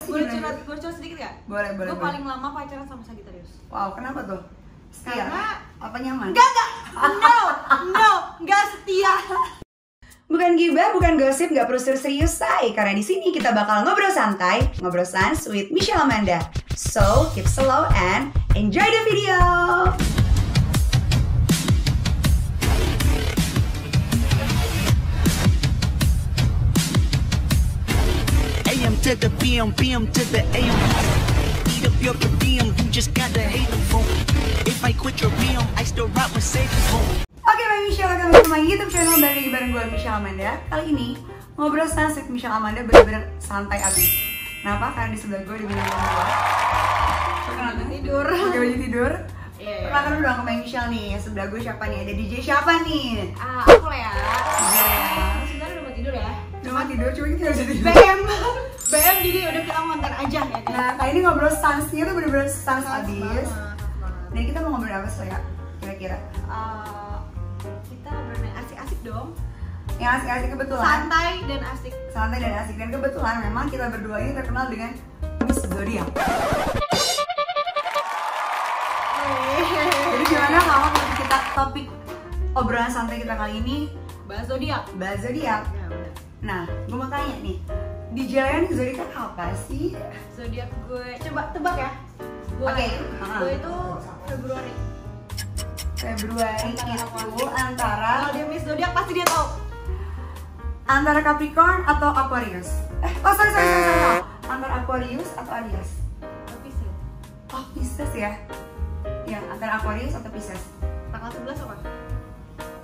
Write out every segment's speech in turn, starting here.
Boleh curhat sedikit gak? Boleh. Gue paling lama pacaran sama Sagittarius. Wow, kenapa tuh? Setia? Karena apa nyaman? Enggak. No, enggak setia. Bukan gibah, bukan gosip, nggak perlu serius, say. Karena di sini kita bakal ngobrol santai, ngobrol sans with Michelle Amanda. So, keep slow and enjoy the video. AM to the PM, PM to the AM. Eat up your PM, you just gotta hate them for. If I quit your PM, I still rock Mercedes home. Oke, Michelle, welcome to my YouTube channel. Balik lagi bareng gue, Michelle Amanda. Kali ini ngobrol sans with Michelle Amanda bener-bener santai abis. Kenapa? Karena di sebelah gue di bintang gue. Tidur. Pakai baju tidur. Iya. Perkenalkan dulu dong sama Michelle nih. Sebelah gue siapa nih? Ada DJ siapa nih? Aku Lea. Iya. Sebenarnya udah mau tidur ya. Udah mau tidur, cuma kita bisa tidur. BM jadi udah kita ngonten aja ya kan. Nah, kali ini ngobrol sansnya tuh bener-bener sans Sans abis. banget. Dan kita mau ngobrol apa sih ya? Kira-kira? Kita ngobrolin asik-asik dong. Yang asik-asik kebetulan. Santai dan asik. Santai dan asik. Dan kebetulan memang kita berdua ini terkenal dengan Miss Zodiac. Jadi gimana kalau kita topik obrolan santai kita kali ini Bahas zodiak. bahas Zodiac. Ya udah. Nah, gue mau tanya nih, di jalan Zodiac kan apa sih? Zodiak gue coba tebak ya. Oke. Gue itu Februari. Februari itu antara Kalau dia Miss Zodiak pasti dia tahu. Capricorn atau Aquarius? Sorry. Antara Aquarius atau Aries? Tapi sih. Oh, Pisces ya? Ya, antara Aquarius atau Pisces? Tanggal 11 apa?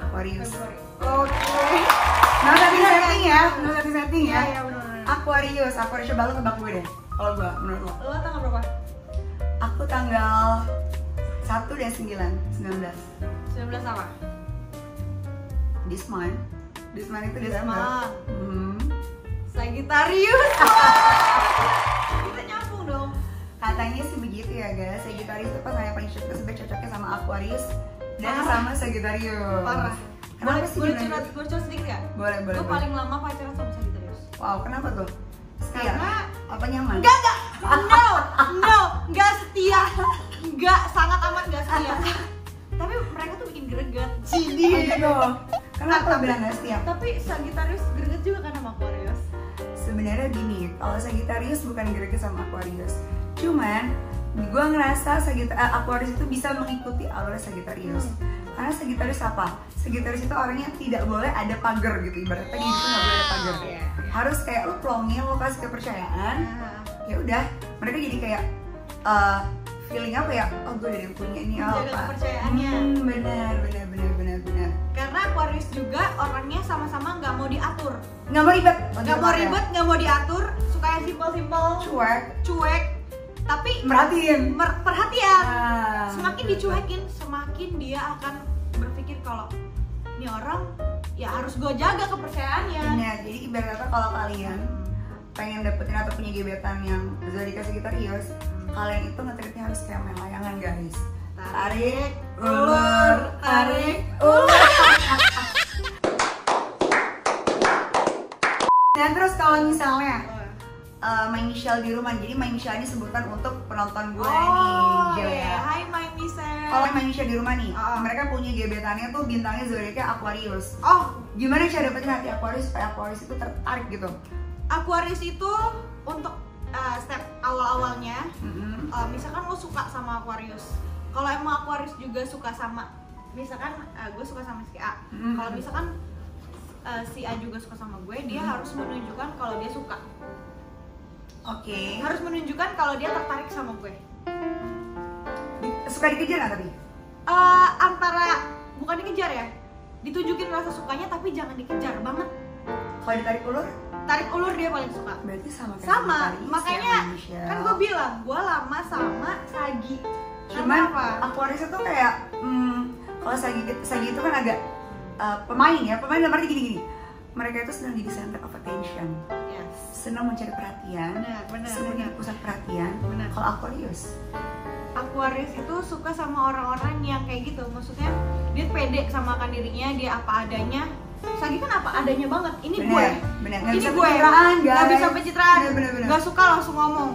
Aquarius. Februari. Oke. No setting ya. Iya, benar. Aquarius coba lu tebak gue deh. Kalau gue, menurut lo? Lo tanggal berapa? Aku tanggal 1 dan 19. 19 apa? This month itu Desember. Sagittarius. Kita nyambung dong. Katanya sih begitu ya guys. Sagittarius itu pas saya paling cocoknya sama Aquarius dan sama Sagittarius. Parah. Kenapa sih? Boleh curhat sedikit gak? Boleh. Gue paling lama pacaran sama Sagittarius. Wow, kenapa tuh? Setia? Karena apa nyaman? Enggak. No, enggak setia. Enggak, sangat amat enggak setia. Tapi mereka tuh bikin greget. Cidi gitu. Kenapa bilang nggak setia? Tapi Sagittarius greget juga kan sama Aquarius. Sebenarnya gini, kalau Sagittarius bukan greget sama Aquarius. Cuman gue ngerasa Aquarius itu bisa mengikuti alur Sagittarius. Karena Sagittarius apa? Sagittarius itu orangnya tidak boleh ada pagar gitu. Ibaratnya di hidup nggak boleh ada pagar. Harus kayak lu plongin, lu kasih kepercayaan. Ya udah, mereka jadi kayak feeling apa ya? Oh, gue udah yang punya ini apa? Jaga kepercayaannya. Benar. Karena Aquarius juga orangnya sama-sama nggak mau diatur. Nggak mau ribet. Nggak mau diatur. Suka yang simpel-simpel. Cuek. Tapi Merhatiin. perhatian. Ah, Semakin dicuekin, semakin dia akan berpikir kalau ini orang ya harus gue jaga kepercayaannya. Nah, jadi ibarat kata kalau kalian pengen dapetin atau punya gebetan yang zodiak Sagittarius, kalian itu nge-treatnya harus kayak main layangan guys. Tarik ulur. Dan terus kalau misalnya My Michelle di rumah, jadi My Michelle ini sebutan untuk penonton gue nih, iya. Hai My Michelle. Kalau My Michelle di rumah nih, mereka punya gebetannya tuh bintangnya zodiaknya Aquarius. Oh, Gimana cara dapetin hati Aquarius supaya Aquarius itu tertarik gitu? Aquarius itu untuk step awal-awalnya, misalkan lo suka sama Aquarius. Kalau emang Aquarius juga suka sama, misalkan gue suka sama si A. Kalau misalkan si A juga suka sama gue, dia harus menunjukkan kalau dia suka. Oke. Harus menunjukkan kalau dia tertarik sama gue. Suka dikejar nggak tapi? Antara bukan dikejar ya, ditunjukin rasa sukanya tapi jangan dikejar banget. Kalau ditarik ulur? Tarik ulur dia paling suka. Berarti sama kayak Sama, Sagittarius makanya ya, Michelle. kan gue bilang gue lama sama Sagi. Cuman apa? Aquarius itu kayak kalau Sagi itu kan agak pemain dalam arti gini. Mereka itu senang jadi center of attention. Yes. Senang mencari perhatian. Senang jadi pusat perhatian. Kalau Aquarius itu suka sama orang-orang yang kayak gitu. Maksudnya dia pede sama dirinya, dia apa adanya. Sagi kan apa adanya banget. Ini Bener, gue. bener. Nggak Ini bisa gue. pencitraan, Nggak guys. bisa pencitraan. Bener. Nggak suka langsung ngomong.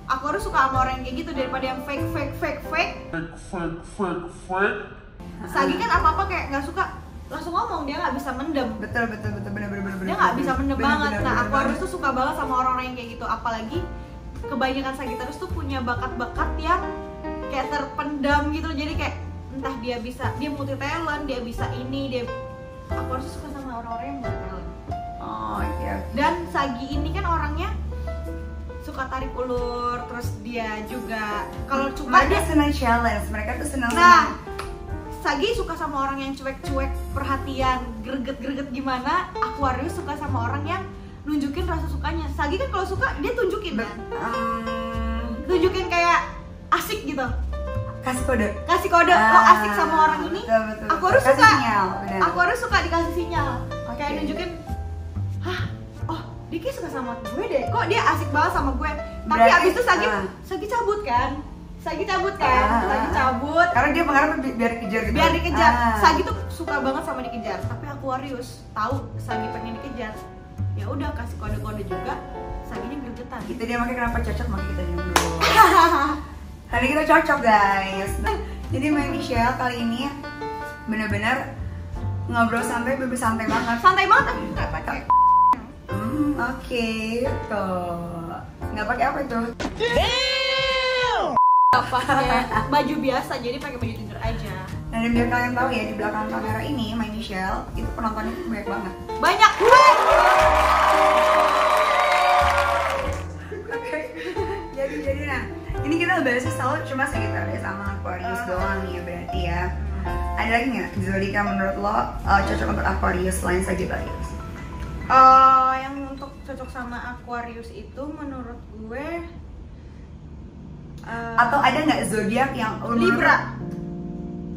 Aku harus suka sama orang yang kayak gitu daripada yang fake. Sagi kan apa-apa kayak nggak suka langsung ngomong, dia nggak bisa mendem. Betul bener. Dia nggak bisa mendem banget. Nah, bener, aku harus tuh suka banget sama orang-orang yang kayak gitu. Apalagi kebanyakan Sagittarius tuh punya bakat-bakat yang kayak terpendam gitu. Jadi kayak entah dia multi talent, dia bisa ini, aku harus suka sama orang-orang yang multi talent. Oh iya. Dan Sagi ini kan orangnya suka tarik ulur, terus dia juga kalau suka Mereka senang challenge, mereka tuh senang. Nah, Sagi suka sama orang yang cuek-cuek, perhatian, greget-greget gimana. Aquarius suka sama orang yang nunjukin rasa sukanya. Sagi kan kalau suka dia tunjukin kan, tunjukin kayak asik gitu, kasih kode. Lo asik sama orang ini. Betul. Aku harus Kasih suka sinyal, bener. aku harus suka dikasih sinyal. Kayak Oke. nunjukin, dia kayak suka sama gue deh, kok dia asik banget sama gue. Tapi Berarti, abis itu Sagi cabut kan. Sagi cabut. Karena dia pengen biar dikejar gitu. Biar dikejar. Sagi tuh suka banget sama dikejar. Tapi Aquarius tahu Sagi pengen dikejar, ya udah kasih kode-kode juga. Saginya gregetan. Itu dia makanya kenapa cocok, makanya kita dulu. Hari kita cocok guys. Nah, jadi Mbak Michelle kali ini bener-bener ngobrol santai, santai banget. Santai banget tapi nggak pakai. Oke, tuh. Nggak pakai apa itu? Nggak pakai baju biasa, jadi pakai baju tidur aja. Nah, dan biar kalian tahu ya, di belakang kamera ini My Michelle itu penontonnya banyak banget. Banyak. Jadi nah, ini kita bahasnya selalu cuma Sagittarius sama Aquarius doang nih ya, berarti ya. Ada lagi nggak zodiak menurut lo cocok untuk Aquarius selain Sagittarius? Yang untuk cocok sama Aquarius itu menurut gue Atau ada nggak zodiak yang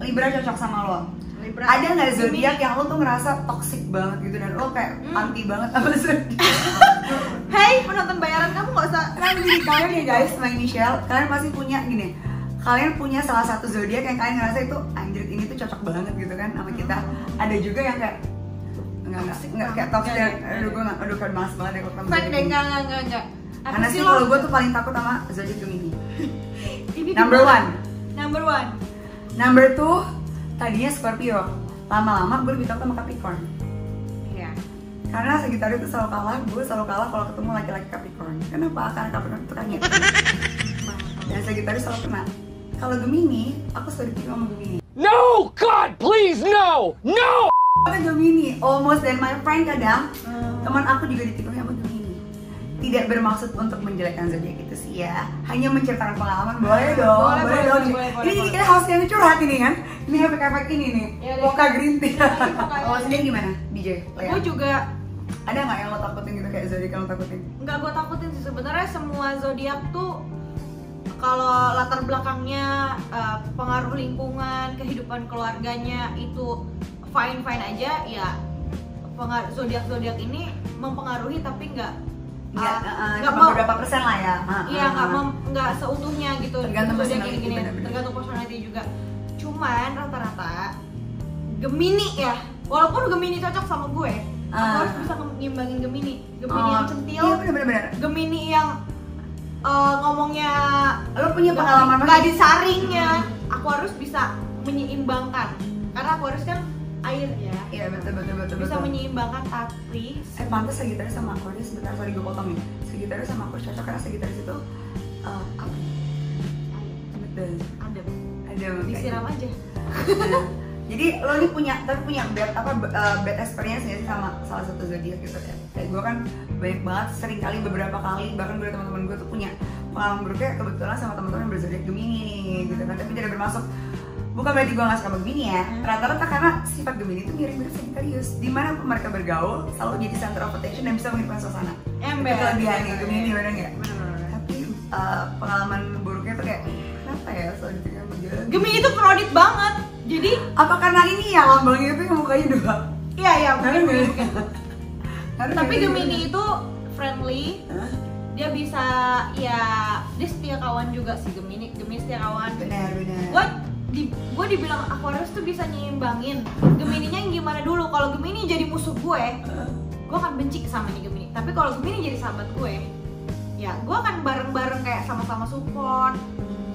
Libra cocok sama lo? Libra. Ada nggak zodiak yang lo tuh ngerasa toxic banget gitu dan lo kayak anti banget sama zodiak? Hey, penonton bayaran kamu nggak usah. Kan gini, kalian ya guys, My Michelle, kalian pasti punya gini. Kalian punya salah satu zodiak yang kalian ngerasa itu anjir ini tuh cocok banget gitu kan sama kita. Ada juga yang kayak nggak kayak toxic. Aduh kan males banget ya kalau sama Fake zodiak deh, ini. enggak. Karena sih kalau gue tuh paling takut sama zodiak Gemini. Ini Number gimana? one. Number 2. Tadinya Scorpio. Lama-lama gue lebih takut sama Capricorn. Iya. Karena Sagittarius itu selalu kalah, gue selalu kalah kalau ketemu laki-laki Capricorn. Kenapa? Karena Capricorn itu kan ya. Dan Sagittarius selalu kena. Kalau Gemini, aku selalu ditikung sama Gemini. No, God, please, no! Aku Gemini, almost, dan my friend kadang teman aku juga ditikung sama Gemini. Tidak bermaksud untuk menjelekkan zodiak itu sih ya, hanya menceritakan pengalaman. Boleh dong. Ini kita harus yang curhat ini kan. Ini efek-efek ini nih. Mocha green tea. Kalau sendiri gimana, DJ? Gue juga Ada nggak yang lo takutin gitu kayak zodiak yang lo takutin? nggak gue takutin sih sebenarnya. Semua zodiak tuh kalau latar belakangnya, pengaruh lingkungan, kehidupan keluarganya itu fine aja ya. Zodiak ini mempengaruhi tapi nggak beberapa persen lah ya. Iya, nggak seutuhnya gitu. Tergantung Zodiak personality, gini, bener-bener. tergantung personality juga. Cuman rata-rata Gemini ya, walaupun Gemini cocok sama gue, aku harus bisa ngimbangin Gemini yang centil, Iya bener-bener. Gemini yang ngomongnya Lo punya pengalaman nggak disaringnya. Aku harus bisa menyeimbangkan karena aku harus kan air ya. Iya betul. Bisa menyeimbangkan tapi Pantas Sagittarius sama Aquarius, sebentar sorry gue potong nih. Sagittarius sama Aquarius cocok karena Sagittarius itu apa? Betul. Ada disiram aja. Nah, jadi lo ini punya bad experience nggak sih sama salah satu zodiak gitu ya? Kayak gue kan banyak banget, sering kali, beberapa kali, bahkan gue teman-teman gue tuh punya pengalaman buruknya kebetulan sama teman-teman yang berzodiak Gemini gitu kan. Tapi tidak bermaksud, bukan berarti gue nggak suka sama Gemini ya. Rata-rata karena sifat Gemini itu mirip-mirip Sagittarius. Dimanapun mereka bergaul selalu jadi center of attention dan bisa menghidupkan suasana. Ember. Itu kelebihannya Gemini, bener nggak? Tapi pengalaman buruknya tuh kayak kenapa ya selalu dipegang sama dia? Gemini itu kredit banget. Jadi Apa karena ini ya lambangnya itu yang mukanya dua? iya Karena mungkin. Karena Tapi beda-beda. Gemini itu friendly. Hah? Dia bisa ya, dia setia kawan juga sih Gemini setia kawan. Benar. Gue gue dibilang Aquarius tuh bisa nyimbangin. Gemininya yang gimana dulu? Kalau Gemini jadi musuh gue akan benci sama nih Gemini. Tapi kalau Gemini jadi sahabat gue, ya gue akan bareng-bareng kayak sama-sama support,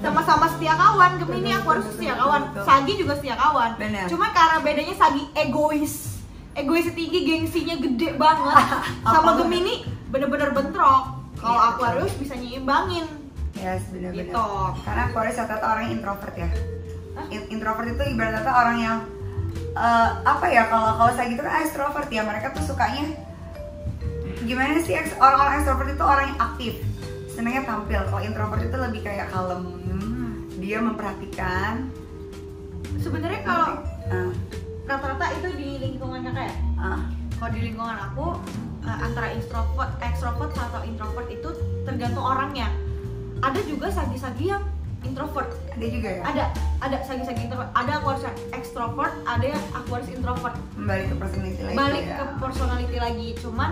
sama-sama setia kawan. Gemini Aquarius setia kawan, Sagi juga setia kawan. Bener. Cuma karena bedanya Sagi egois tinggi, gengsinya gede banget. Sama Gemini bener-bener bentrok. Kalau Aquarius bisa nyimbangin. Yes, benar-benar. Gitu. Karena Aquarius rata-rata orang yang introvert ya. Introvert itu ibarat kata orang yang apa ya, kalau saya gitu kan extrovert ya, mereka tuh sukanya gimana sih, orang-orang extrovert itu orang yang aktif, senangnya tampil. Kalau introvert itu lebih kayak kalem, dia memperhatikan. Sebenarnya kalau rata-rata itu di lingkungannya kayak kalau di lingkungan aku antara extrovert atau introvert itu tergantung orangnya. Ada juga sagi-sagi yang introvert. Ada juga ya? Ada sagi-sagi introvert. Ada Aquarius yang extrovert, ada yang Aquarius introvert. Balik ke personality lagi. Balik ya? ke personality lagi. Cuman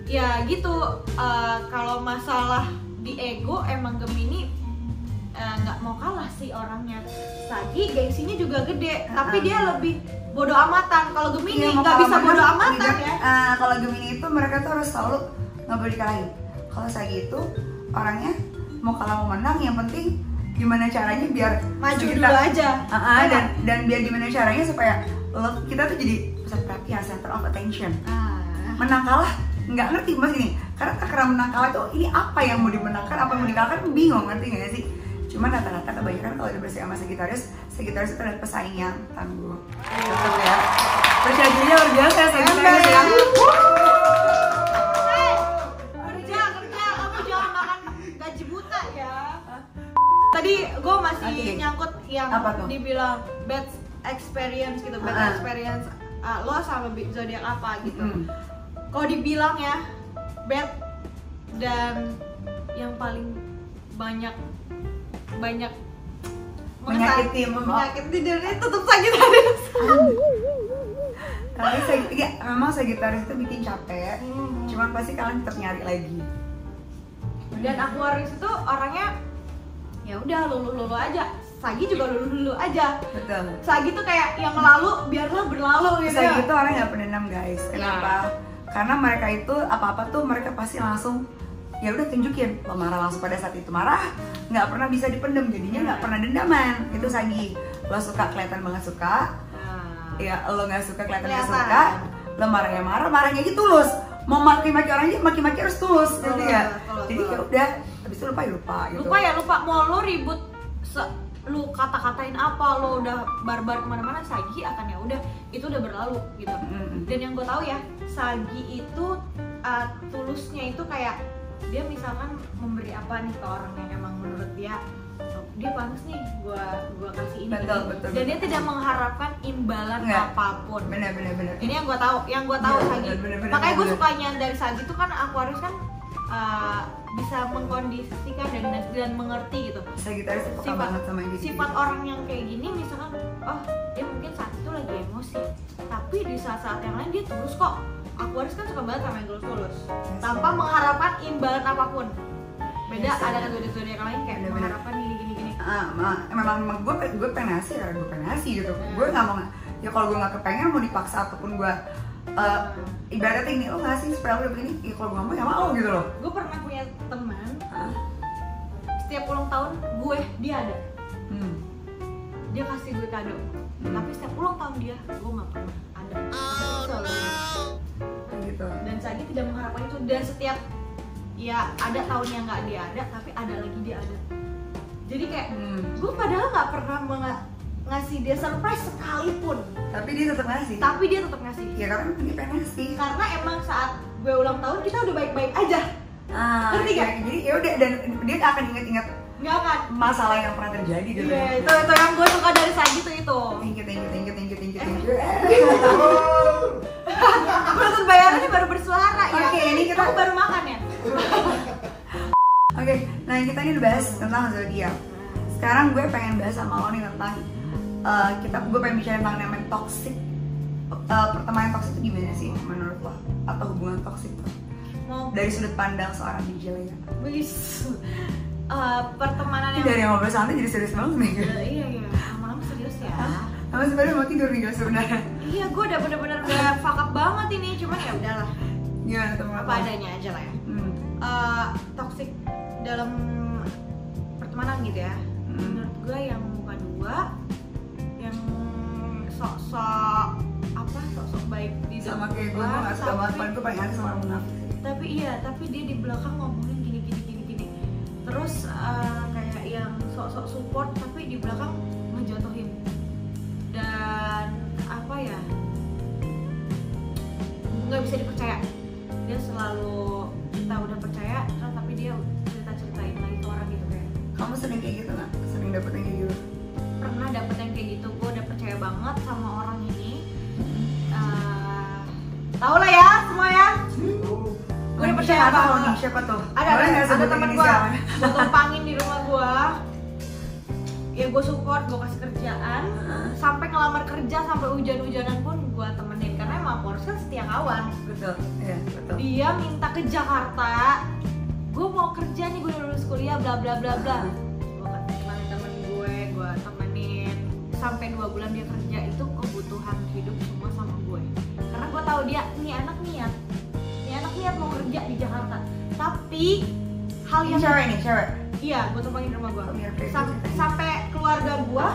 ya gitu, kalau masalah di ego emang Gemini nggak mau kalah sih orangnya. Sagi gengsinya juga gede, tapi dia lebih bodo amatan. Kalau Gemini nggak bisa bodo amatan ya. Kalau Gemini itu mereka tuh harus selalu nggak boleh dikalahin. Kalau Sagi itu orangnya mau kalah mau menang, yang penting gimana caranya biar maju dulu aja. Dan biar gimana caranya supaya kita tuh jadi pusat perhatian, center of attention. Menang kalah nggak ngerti mas ini, karena takaran menang kalah tuh ini apa yang mau dimenangkan, apa yang mau dikalahkan, bingung, ngerti nggak sih? Cuman rata-rata kebanyakan kalau udah bersama Sagittarius itu adalah pesaing yang tangguh. Betul ya. Percaya dirinya luar biasa Sagittarius ya. Kerja, kamu jangan makan gaji buta ya. Tadi gue masih nyangkut yang dibilang bad experience gitu, bad experience lo sama zodiak apa gitu. Kalau dibilang ya bad dan yang paling banyak menyakiti dan tetap Sagittarius. Tapi memang Sagittarius itu bikin capek, cuman pasti kalian tetap nyari lagi. Dan Aquarius itu orangnya ya udah lulu aja. Sagi juga lulu aja. Betul. Sagi tuh kayak yang lalu biarlah berlalu gitu. Sagi itu orang nggak pendendam guys. Kenapa? Karena mereka itu apa-apa tuh mereka pasti langsung ya udah tunjukin. Lo marah langsung pada saat itu marah, nggak pernah bisa dipendem, jadinya nggak pernah dendaman. Itu Sagi. Lo suka kelihatan banget suka, ya lo nggak suka kelihatan nggak suka, lo marah ya marahnya gitu tulus. Mau maki-maki orang aja maki-maki harus tulus, gitu ya. Jadi ya udah, habis itu lupa gitu. Lupa mau lo ribut, lu kata-katain apa, lo udah barbar kemana-mana, Sagi akan ya udah itu udah berlalu gitu. Dan yang gue tahu ya, Sagi itu tulusnya itu kayak dia misalkan memberi apa nih ke orang yang emang menurut dia pantas nih gua kasih ini. Betul. Dan dia tidak mengharapkan imbalan apapun. Benar. Ini yang gue tahu Sagi. Makanya gue sukanya dari Sagi itu kan Aquarius kan bisa mengkondisikan dan mengerti gitu. Sagittarius suka banget sama yang sifat orang yang kayak gini, misalkan dia mungkin saat itu lagi emosi, tapi di saat-saat yang lain dia tulus kok. Aquarius kan suka banget sama yang tulus tanpa mengharapkan imbalan apapun. Beda ada kan zodiak yang lain kayak mengharapkan gini. Memang gue pengen ngasih karena gue pengen ngasih gitu. Gue nggak mau ya, kalau gue nggak kepengen mau dipaksa ataupun gue ibaratnya ini lo ngasih supaya lo begini, ya kalau gue mau ya mau gitu loh. Gue pernah punya teman, setiap ulang tahun dia ada, dia kasih gue kado, tapi setiap ulang tahun dia gue nggak pernah ada. Gitu. Dan Sagi tidak mengharapkan itu, dan setiap ya ada tahun yang nggak dia ada, tapi ada lagi dia ada. Jadi kayak gue padahal nggak pernah ngasih dia surprise sekalipun, tapi dia tetap ngasih. Ya karena dia pengen ngasih. Karena emang saat gue ulang tahun kita udah baik-baik aja. Ngerti gak? Jadi ya udah, dan dia akan ingat-ingat nggak akan masalah yang pernah terjadi gitu. Iya, itu yang gue suka dari Sagi tuh itu. Thank you. Penonton bayarannya baru bersuara ya. Oke, ini kita baru makan ya. Oke, nah kita ini udah bahas tentang zodiak. Sekarang gue pengen bahas sama lo nih tentang gue pengen bicara tentang namanya toxic. Pertemanan toxic itu gimana sih menurut lo? Atau hubungan toxic tuh? Dari sudut pandang seorang DJ ya. Pertemanan yang dari ngobrol santai jadi serius banget nih. Iya, lama-lama Kamu sebenarnya mau tidur nih guys sebenarnya. Iya, gue udah bener-bener udah fuck up banget ini, cuman ya udahlah. Gimana teman Apa adanya aja lah ya. Toxic dalam pertemanan gitu ya. Menurut gue yang muka dua, yang sok-sok baik di sama kayak gue depan, nggak suka banget, paling gue paling aneh sama orang munafik. tapi dia di belakang ngomongin gini. Terus kayak yang sok-sok support tapi di belakang ngejatuhin. Dan apa ya? Nggak bisa dipercaya. Dia selalu kita udah percaya, tapi dia cerita-ceritain lagi ke orang gitu kayak. Kamu sering kayak gitu nggak? Sering dapet yang kayak gitu? Pernah dapet yang kayak gitu. Gue udah percaya banget sama orang ini. Tahu lah ya semua ya. Gue udah percaya banget. Siapa tuh? Ada teman gue tumpangin di rumah gue. Ya gue support, gue kasih kerjaan. Sampai ngelamar kerja, sampai hujan-hujanan pun gue temenin. Karena emang Porsche setia kawan. Betul, iya betul. Dia minta ke Jakarta. Gue mau kerja nih, gue udah lulus kuliah, bla bla bla bla. Gue temenin temen gue temenin. Sampai 2 bulan dia kerja, itu kebutuhan hidup semua sama gue. Karena gue tahu dia, nih anak niat mau kerja di Jakarta. Tapi hal yang cewek. Iya, gue tumpangin di rumah gue. Biar kayak Sampai keluarga gue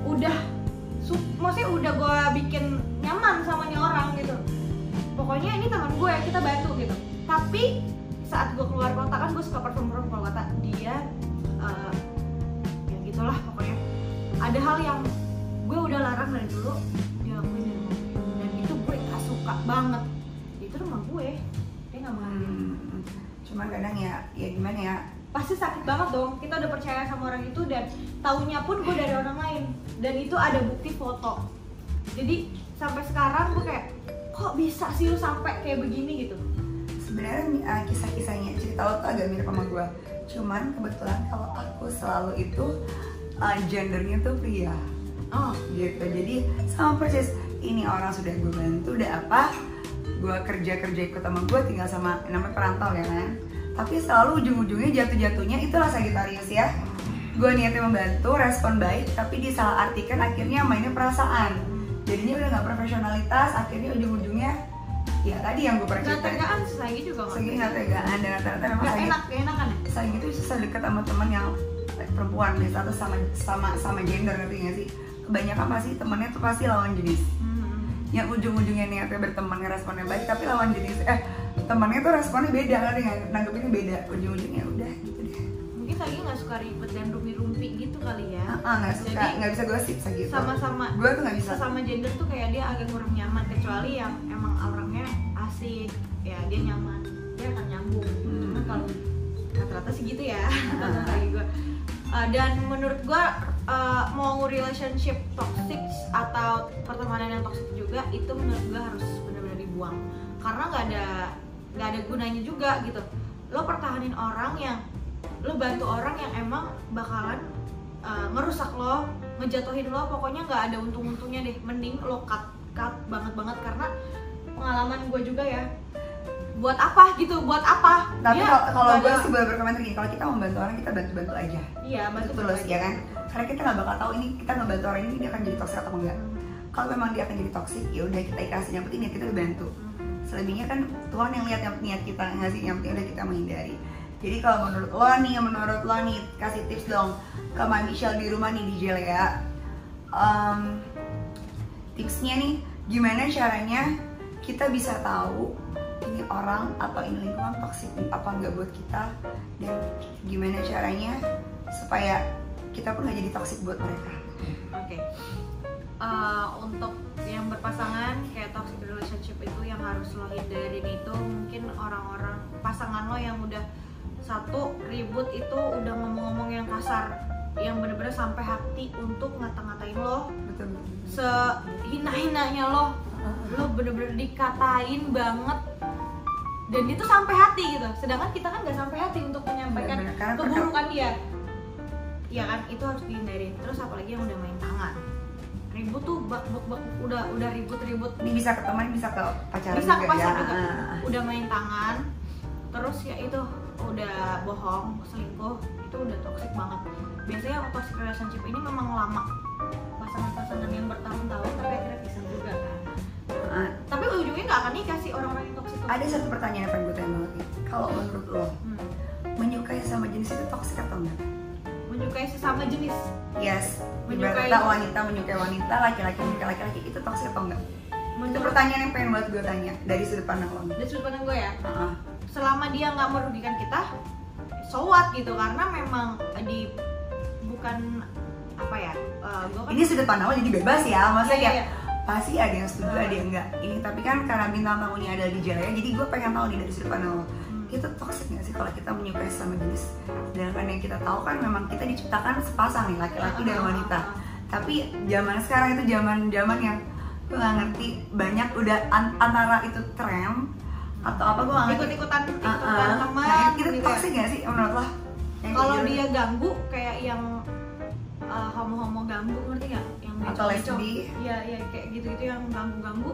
udah, maksudnya udah gue bikin nyaman sama nih orang gitu. Pokoknya ini teman gue, kita bantu gitu. Tapi saat gue keluar kota, kan gue suka parfum keluar kota, dia ya gitulah pokoknya. Ada hal yang gue udah larang dari dulu, dia lakuin di rumah gue. Dan itu gue gak suka banget. Itu rumah gue, dia gak mau ambil. Cuman kadang ya gimana ya, Pasti sakit banget dong. Kita udah percaya sama orang itu dan taunya pun gue dari orang lain. Dan itu ada bukti foto. Jadi sampai sekarang gue kayak, kok bisa sih lu sampai kayak begini gitu. sebenarnya kisah-kisahnya cerita lo tuh agak mirip sama gue. Cuman kebetulan kalau aku selalu itu gendernya tuh pria. Gitu. Jadi sama persis, ini orang sudah gue bantu, udah apa, gue kerja ikut sama gue, tinggal sama namanya perantau ya kan. Tapi selalu ujung-ujungnya jatuh-jatuhnya itulah Sagittarius ya. Gue niatnya membantu, respon baik, tapi disalahartikan akhirnya mainnya perasaan. Jadinya udah nggak profesionalitas, akhirnya ujung-ujungnya ya tadi yang gue pernah Gak ceritain. tegaan Sagi juga nggak. Sagi nggak tegaan dan rata-rata memang Gak Sagi. enak, gak enakan ya? Sagi itu susah dekat sama teman yang perempuan biasa atau sama gender, ngerti nggak sih? Kebanyakan pasti temennya tuh pasti lawan jenis. Yang ujung-ujungnya niatnya berteman responnya baik, tapi lawan jenis temannya tuh responnya beda, ngerti nggak? Nanggepinnya beda, ujung-ujungnya udah gitu deh. Mungkin Sagi nggak suka ribet dan rumpi-rumpi gitu kali ya. Nggak suka, Jadi, nggak bisa gosip Sagi. Sama-sama. Gue tuh nggak bisa. Sesama gender tuh kayak dia agak kurang nyaman, kecuali yang emang orangnya asik, ya dia nyaman, dia akan nyambung. Cuman kalau rata-rata sih gitu ya, kata Sagi gue. Dan menurut gue mau relationship toxic atau pertemanan yang toxic juga itu menurut gue harus benar-benar dibuang, karena nggak ada gunanya juga gitu. Lo pertahanin orang yang lo bantu orang yang emang bakalan ngerusak lo, ngejatuhin lo, pokoknya nggak ada untung-untungnya deh. Mending lo cut banget karena pengalaman gue juga ya. Buat apa gitu? Buat apa? Tapi Dia kalau nggak gue ada- sih boleh berkomentar gini, kalau kita membantu orang kita bantu aja. Iya, bantu Tulus aja. ya kan? Karena kita nggak bakal tahu ini kita ngebantu orang ini dia akan jadi toksik atau enggak. Kalau memang dia akan jadi toksik, ya udah kita ikhlasin, yang penting niat kita dibantu. Selebihnya kan Tuhan yang lihat yang niat kita ngasih, yang penting udah kita menghindari. Jadi kalau menurut lo nih kasih tips dong ke Mbak Michelle di rumah nih di Jelea. Tipsnya nih gimana caranya kita bisa tahu ini orang atau ini lingkungan toksik apa enggak buat kita, dan gimana caranya supaya kita pun nggak jadi toksik buat mereka. Oke. Untuk yang berpasangan kayak toxic relationship itu yang harus lo hindarin itu mungkin orang-orang pasangan lo yang udah satu ribut itu udah ngomong-ngomong yang kasar, yang bener-bener sampai hati untuk ngata-ngatain lo, Betul. sehina-hinanya lo bener-bener dikatain banget, dan itu sampai hati gitu. Sedangkan kita kan nggak sampai hati untuk menyampaikan Bener-bener, karena keburukan dia, ya kan, itu harus dihindarin. Terus apalagi yang udah main tangan, ribut tuh udah ribut Ini bisa ke teman, bisa ke pacaran bisa juga ke pacar ya. juga, udah main tangan, terus ya itu udah bohong, selingkuh, itu udah toxic banget. Biasanya toxic relationship ini memang lama, pasangan-pasangan yang bertahun-tahun tapi akhirnya pisah juga kan. Tapi ujungnya nggak akan nikah sih orang-orang yang toxic. Ada satu pertanyaan yang pengen gue tanya banget nih. Kalau menurut lo, menyukai sesama jenis itu toxic atau enggak? Menyukai sesama jenis? Yes. Menyukai Ibaratnya wanita menyukai wanita, laki-laki menyukai laki-laki, itu toxic atau enggak? Itu pertanyaan yang pengen banget gue tanya dari sudut pandang lo. Dari sudut pandang gue ya, selama dia nggak merugikan kita, so what gitu, karena memang bukan apa ya, gue kan Ini sudut pandang lo jadi bebas ya, maksudnya Iya, kayak iya. pasti ada yang setuju, ada yang enggak. Ini tapi kan karena bintang tamunya ada di Jaya, jadi gue pengen tahu nih dari sudut pandang lo, itu toxic nggak sih kalau kita menyukai sesama jenis? Sedangkan yang kita tahu kan memang kita diciptakan sepasang nih, laki-laki dan wanita. Tapi zaman sekarang itu zaman yang gue nggak ngerti, banyak udah antara itu tren atau apa, gue nggak ngerti. ikut-ikutan teman Nah, itu gitu toxic ya. nggak sih menurut lo? Yang Kalau kayak dia ganggu kayak yang homo-homo ganggu, ngerti nggak? Yang Atau beco-beco. lesbi. Iya kayak gitu-gitu yang ganggu-ganggu.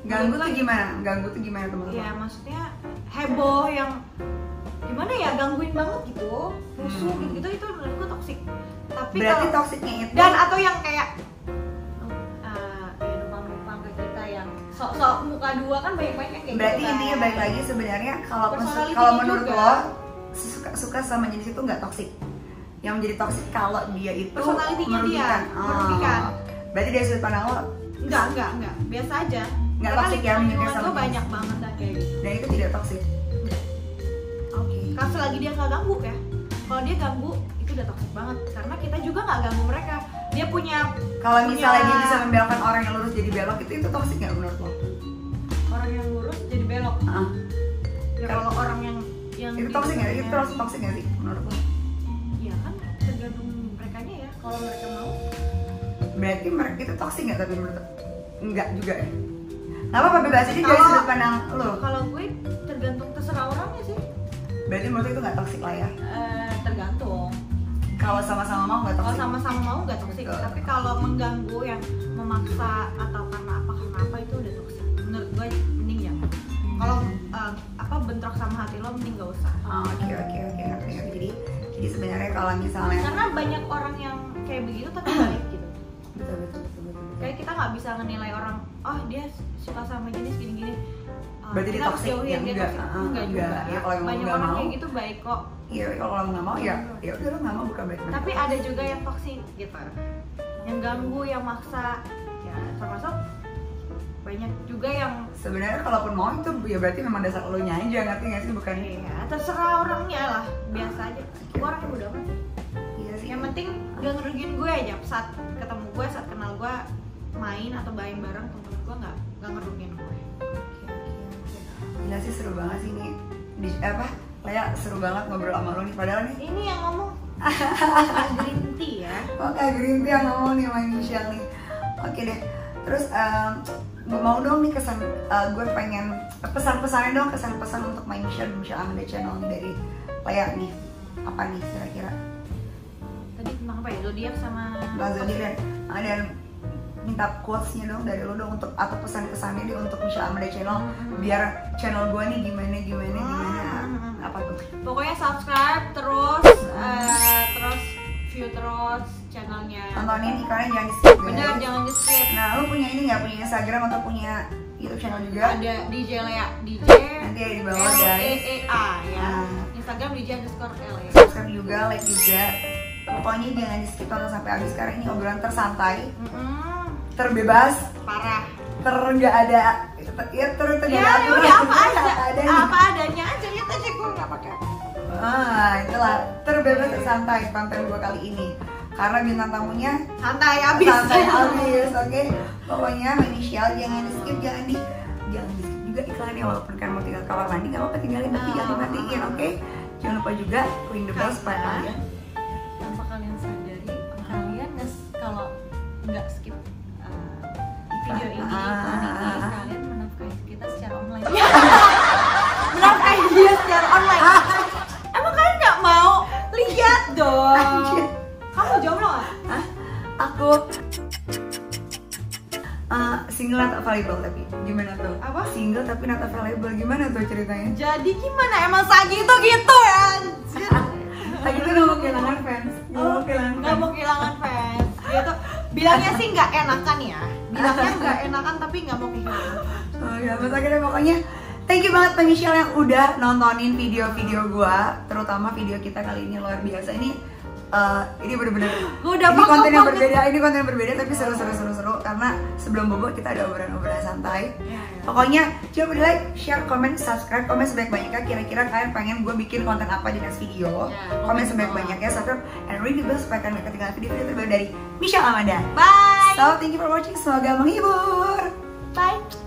ganggu Itu tuh gimana? Ganggu tuh gimana teman-teman? Iya, maksudnya heboh yang gimana ya, gangguin banget gitu, rusuh gitu, itu menurut gue toksik. Tapi Berarti kalau toksiknya itu dan atau yang kayak ya numpang-numpang ke kita yang sok-sok muka dua kan banyak-banyak yang kayak berarti gitu kan. intinya balik lagi sebenarnya kalau Personality-nya menurut juga. lo suka sama jenis itu nggak toksik. Yang menjadi toksik kalau dia itu Personality-nya dia, merugikan. merugikan. Berarti dari sudut pandang lo Enggak, biasa aja. Nggak Karena toxic ya, lingkungan menyukai sama gue jenis. banyak banget lah kayak gitu. dan itu tidak toksik. Oke. Kan selagi dia nggak ganggu ya. Kalau dia ganggu itu udah toksik banget, karena kita juga nggak ganggu mereka. Dia punya Kalau misalnya dia bisa membelokkan orang yang lurus jadi belok, itu toksik nggak menurut lo? orang yang lurus jadi belok. Ya kalau orang yang Itu toksik nggak? Itu toksik nggak sih menurut lo? ya kan tergantung merekanya ya. Kalau mereka mau, Berarti mereka itu toksik nggak tapi menurut lo? Enggak juga ya? Nggak apa-apa, bebas aja dari Kalau- sudut pandang lo. kalau gue tergantung, terserah orangnya sih. Berarti menurut lo itu nggak toksik lah ya? Tergantung. Kalau sama-sama mau nggak Kalau toksik? sama-sama mau nggak toksik, Betul. tapi kalau mengganggu yang memaksa atau karena apa itu udah toksik. Menurut gue mending jangan. Kalau bentrok sama hati lo mending gak usah. Oke, ngerti. Jadi sebenarnya kalau misalnya Karena banyak orang yang kayak begitu tapi baik gitu. betul. Kayak kita nggak bisa menilai orang, oh dia suka sama jenis gini-gini. Berarti dia kita harus toxic? jauhin Ya, dia enggak. toxic. Ah, Enggak juga. enggak. Ya, kalau emang Banyak nggak orang mau. kayak gitu baik kok. iya kalau lo nggak mau ya udah lo nggak mau, bukan baik. Tapi ada juga yang toxic gitu, yang ganggu, yang maksa. Ya termasuk banyak juga yang Sebenarnya kalaupun mau itu ya berarti memang dasar lo nya aja, ngerti nggak sih? Bukan ya terserah orangnya lah, biasa aja. Gue orangnya bodo amat. iya sih. Yang penting gak ngerugiin gue aja. Saat ketemu gue, saat kenal gue, main atau main bareng temen gue nggak ngerugiin gue. Gila sih, seru banget sih nih. Lea seru banget ngobrol sama lo nih. Padahal nih Ini yang ngomong green tea ya. oke, Green Tea yang ngomong nih sama Michelle nih. Oke deh. Terus gue mau dong nih gue pengen pesan-pesannya dong, kesan-pesan untuk main Michelle di Michelle Amanda Channel nih dari Lea nih. Apa nih kira-kira? Tadi tentang apa ya? Zodiac sama Bang Zodi dan minta quotes-nya dong dari lo dong untuk atau pesan-kesannya dia untuk Michelle Amanda Channel biar channel gue nih gimana apa tuh? Pokoknya subscribe terus, terus view terus channelnya. Tontonin iklannya jangan di skip. Bener, jangan di skip. Nah, lo punya ini nggak, punya Instagram atau punya YouTube channel juga? Ada DJ Lea, DJ Nanti ada di bawah, guys. LEA ya. Nah. Instagram DJ_LEA. Subscribe juga, like juga. Pokoknya jangan di skip, tonton sampai habis karena ini obrolan tersantai, terbebas, Parah. nggak ada ya nggak Ya ada udah apa aja, adanya. apa adanya aja, lihat aja gue nggak pakai. Itulah terbebas tersantai konten gua kali ini karena bintang tamunya Santai abis. santai habis. Oke, pokoknya Michelle jangan di skip, jangan di skip juga iklannya, walaupun kan mau tinggal kamar mandi nggak apa-apa, tinggalin tapi jangan dimatiin. Oke, jangan lupa juga ring the bell supaya kalian Tanpa kalian sadari, kalian kalau nggak skip video ini, kalian menafkahi kita secara online. Menafkahi dia secara online. Emang kalian nggak mau lihat dong? Anjir. Kamu jomblo nggak? aku single not available tapi gimana tuh? Apa? Single tapi not available gimana tuh ceritanya? Jadi gimana emang Sagito gitu ya? Anjir. Lagi tuh nggak mau kehilangan fans. Nggak mau kehilangan fans. Gitu. Bilangnya sih nggak enakan ya. Bilangnya nggak enakan tapi nggak mau kehilangan. Oh ya, pas akhirnya pokoknya thank you banget Mbak Michelle yang udah nontonin video-video gua, terutama video kita kali ini luar biasa. Ini bener-bener Udah ini konten yang banget. berbeda, ini konten yang berbeda tapi seru karena sebelum bobo kita ada obrolan-obrolan santai. Pokoknya coba di like, share, comment, subscribe, komen sebanyak-banyaknya. Kira-kira kalian pengen gue bikin konten apa di next video? Komen sebanyak-banyaknya, subscribe, and ring the bell supaya kalian gak ketinggalan video-video terbaru dari Michelle Amanda. Bye. So thank you for watching, semoga menghibur. Bye.